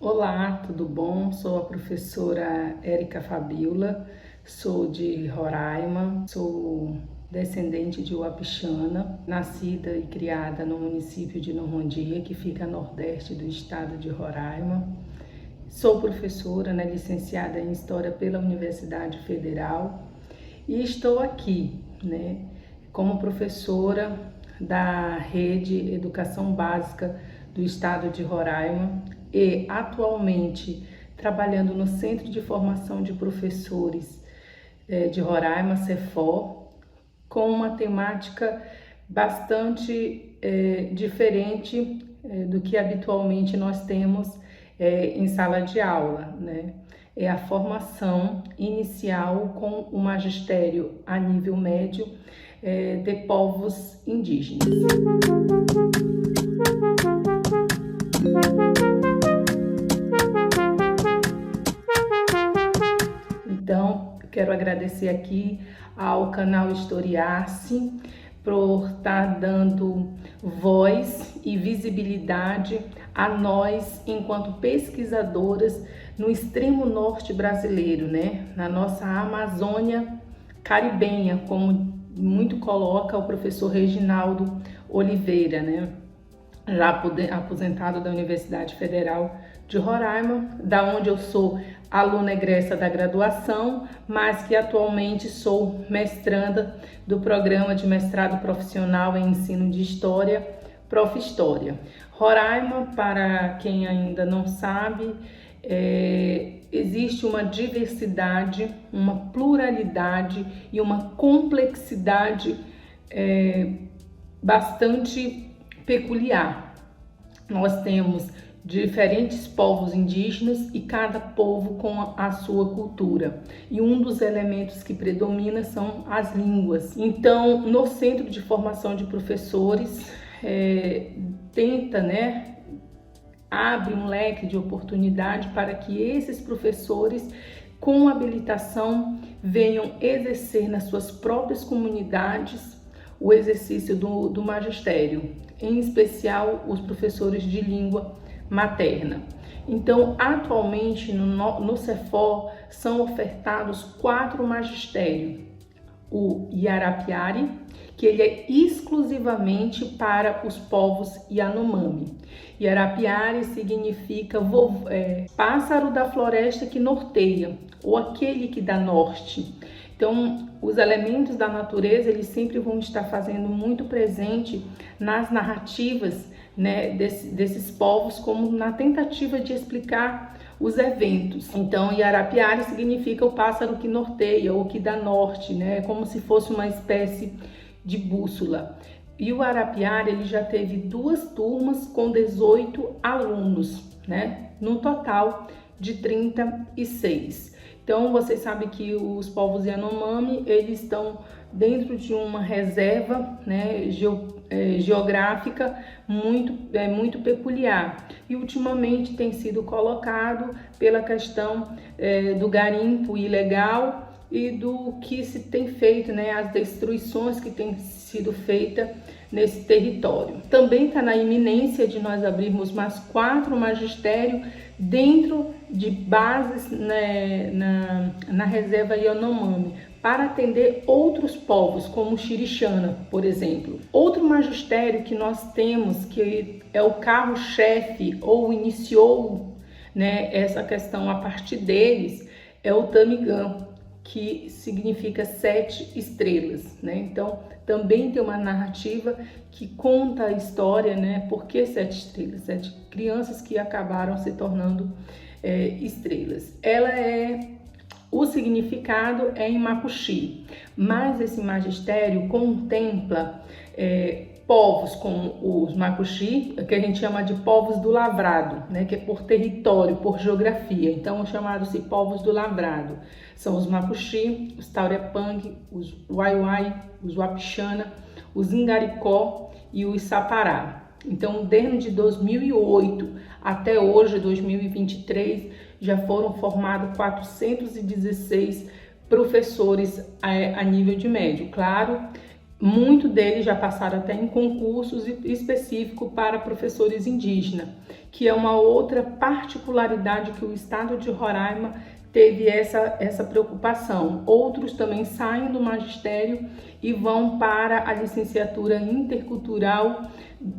Olá, tudo bom? Sou a professora Érica Fabiola, sou de Roraima, sou descendente de Uapixana, nascida e criada no município de Normandia, que fica a nordeste do estado de Roraima. Sou professora, licenciada em História pela Universidade Federal e estou aqui, como professora da Rede Educação Básica do estado de Roraima e atualmente trabalhando no Centro de Formação de Professores de Roraima, CEFOR, com uma temática bastante diferente do que habitualmente nós temos em sala de aula, É a formação inicial com o magistério a nível médio de povos indígenas. Então, quero agradecer aqui ao canal Historiar-se por estar dando voz e visibilidade a nós, enquanto pesquisadoras no extremo norte brasileiro, na nossa Amazônia caribenha, como muito coloca o professor Reginaldo Oliveira, já aposentado da Universidade Federal de Roraima, da onde eu sou aluna egressa da graduação, mas que atualmente sou mestranda do programa de mestrado profissional em ensino de História, Prof. História. Roraima, para quem ainda não sabe, existe uma diversidade, uma pluralidade e uma complexidade bastante peculiar. Nós temos diferentes povos indígenas e cada povo com a sua cultura. E um dos elementos que predomina são as línguas. Então, no Centro de Formação de Professores, abre um leque de oportunidade para que esses professores com habilitação venham exercer nas suas próprias comunidades o exercício do magistério, em especial os professores de língua materna. Então, atualmente no CEFOR são ofertados 4 magistérios. O Iarapiari, que ele é exclusivamente para os povos Yanomami. Iarapiari significa pássaro da floresta que norteia, ou aquele que dá norte. Então, os elementos da natureza, eles sempre vão estar fazendo muito presente nas narrativas, desses povos, como na tentativa de explicar os eventos. Então, Iarapiari significa o pássaro que norteia ou que dá norte, como se fosse uma espécie de bússola. E o Arapiari, ele já teve 2 turmas com 18 alunos, num total de 36. Então, vocês sabem que os povos Yanomami, eles estão dentro de uma reserva geográfica muito peculiar. E ultimamente tem sido colocado pela questão do garimpo ilegal e do que se tem feito, as destruições que têm sido feitas nesse território. Também está na iminência de nós abrirmos mais 4 magistérios dentro de bases na reserva Yanomami, para atender outros povos, como o Xirixana, por exemplo. Outro magistério que nós temos, que é o carro-chefe, ou iniciou essa questão a partir deles, é o Tamigã, que significa 7 estrelas, Então, também tem uma narrativa que conta a história, Por que 7 estrelas? 7 crianças que acabaram se tornando estrelas. O significado é em Macuxi, mas esse magistério contempla povos como os Macuxi, que a gente chama de povos do lavrado, que é por território, por geografia. Então, chamados-se povos do lavrado. São os Macuxi, os Taurepang, os Waiwai, os Uapixana, os Ingaricó e os Sapará. Então, desde 2008 até hoje, 2023, já foram formados 416 professores a nível de médio. Claro, Muitos deles já passaram até em concursos específicos para professores indígenas, que é uma outra particularidade que o estado de Roraima teve essa preocupação. Outros também saem do magistério e vão para a licenciatura intercultural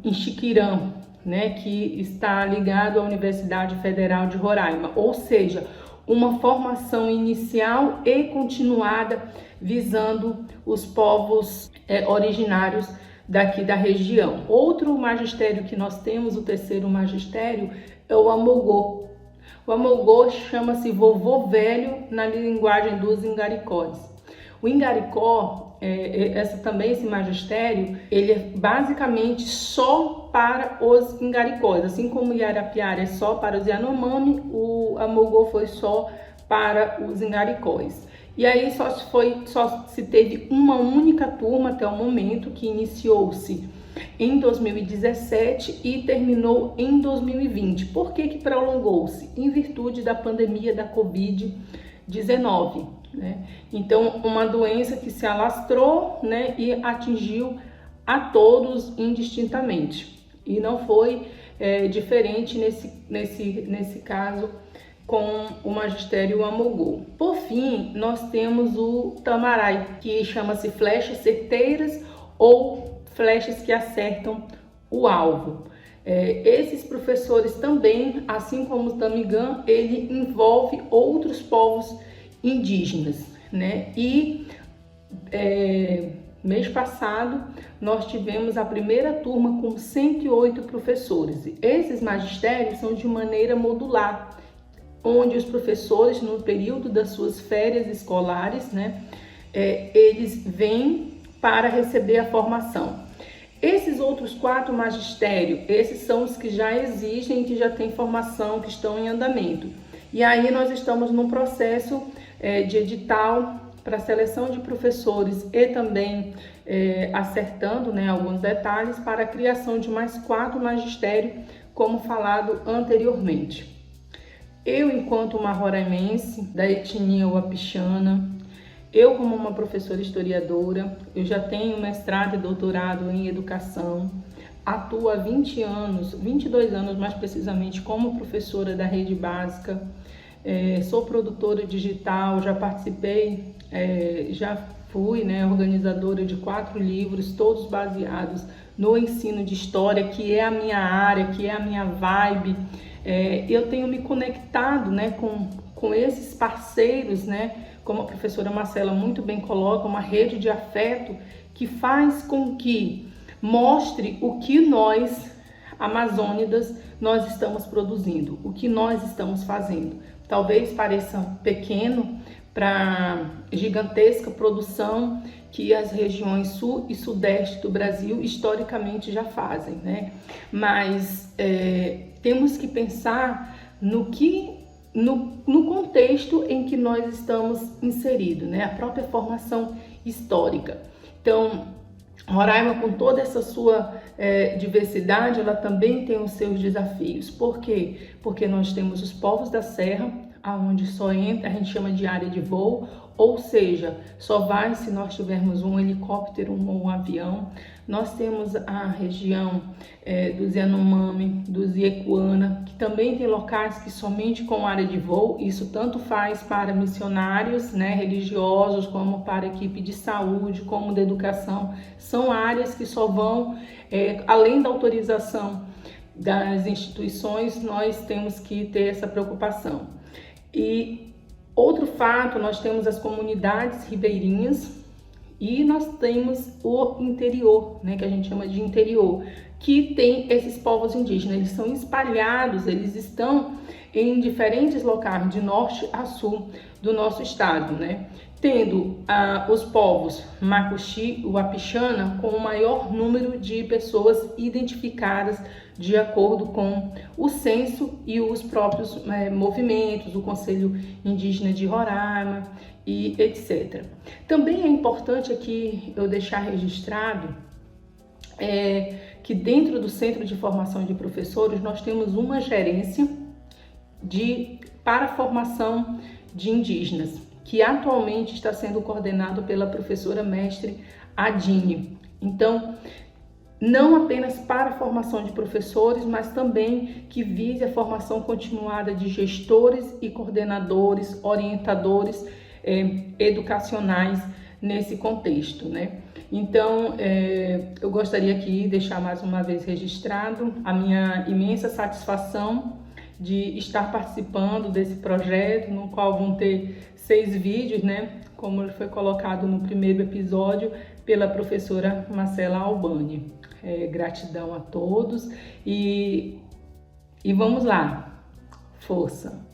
em Xiquirã, né, que está ligado à Universidade Federal de Roraima, ou seja, uma formação inicial e continuada visando os povos originários daqui da região. Outro magistério que nós temos, o terceiro magistério, é o Amogô. O Amogô chama-se vovô velho na linguagem dos ingaricós. O ingaricó, esse magistério, ele é basicamente só para os ingaricós. Assim como o Iarapiara é só para os Yanomami, o Amogô foi só para os ingaricós. E aí só se teve uma única turma até o momento, que iniciou-se em 2017 e terminou em 2020. Por que prolongou-se? Em virtude da pandemia da Covid-19, né? Então, uma doença que se alastrou, né, e atingiu a todos indistintamente. E não foi diferente nesse caso com o magistério Amogô. Por fim, nós temos o Tamarai, que chama-se flechas certeiras ou flechas que acertam o alvo. Esses professores também, assim como o Tamigã, ele envolve outros povos indígenas, né? E mês passado nós tivemos a primeira turma com 108 professores. Esses magistérios são de maneira modular, onde os professores, no período das suas férias escolares, né, eles vêm para receber a formação. Esses outros 4 magistérios, esses são os que já existem, que já têm formação, que estão em andamento. E aí nós estamos num processo de edital para seleção de professores e também acertando, né, alguns detalhes para a criação de mais 4 magistérios, como falado anteriormente. Eu, enquanto uma roraimense da etnia Wapixana, eu como uma professora historiadora, eu já tenho mestrado e doutorado em educação, atuo há 20 anos, 22 anos mais precisamente, como professora da rede básica, sou produtora digital, já participei, já fui, né, organizadora de 4 livros, todos baseados no ensino de história, que é a minha área, que é a minha vibe. Eu tenho me conectado, né, com esses parceiros, né, como a professora Marcela muito bem coloca, uma rede de afeto que faz com que mostre o que nós, amazônidas, nós estamos produzindo, o que nós estamos fazendo. Talvez pareça pequeno para gigantesca produção que as regiões sul e sudeste do Brasil historicamente já fazem, né? Mas temos que pensar no contexto em que nós estamos inseridos, né? A própria formação histórica. Então, Roraima, com toda essa sua diversidade, ela também tem os seus desafios. Por quê? Porque nós temos os povos da serra, aonde só entra, a gente chama de área de voo, ou seja, só vai se nós tivermos um helicóptero ou um avião. Nós temos a região dos Yanomami, dos Iecuana, que também tem locais que somente com área de voo. Isso tanto faz para missionários, né, religiosos, como para a equipe de saúde, como da educação. São áreas que só vão, além da autorização das instituições, nós temos que ter essa preocupação. E outro fato, nós temos as comunidades ribeirinhas e nós temos o interior, né, que a gente chama de interior, que tem esses povos indígenas. Eles são espalhados, eles estão em diferentes locais, de norte a sul do nosso estado, né? Tendo os povos Macuxi e Wapixana com o maior número de pessoas identificadas de acordo com o censo e os próprios movimentos, o Conselho Indígena de Roraima e etc. Também é importante aqui eu deixar registrado que dentro do Centro de Formação de Professores nós temos uma gerência para a formação de indígenas, que atualmente está sendo coordenado pela professora mestre Adine. Então, não apenas para a formação de professores, mas também que vise a formação continuada de gestores e coordenadores, orientadores educacionais nesse contexto, né? Então, eu gostaria aqui de deixar mais uma vez registrado a minha imensa satisfação de estar participando desse projeto, no qual vão ter 6 vídeos, né? Como foi colocado no primeiro episódio pela professora Marcela Albani. Gratidão a todos e vamos lá, força!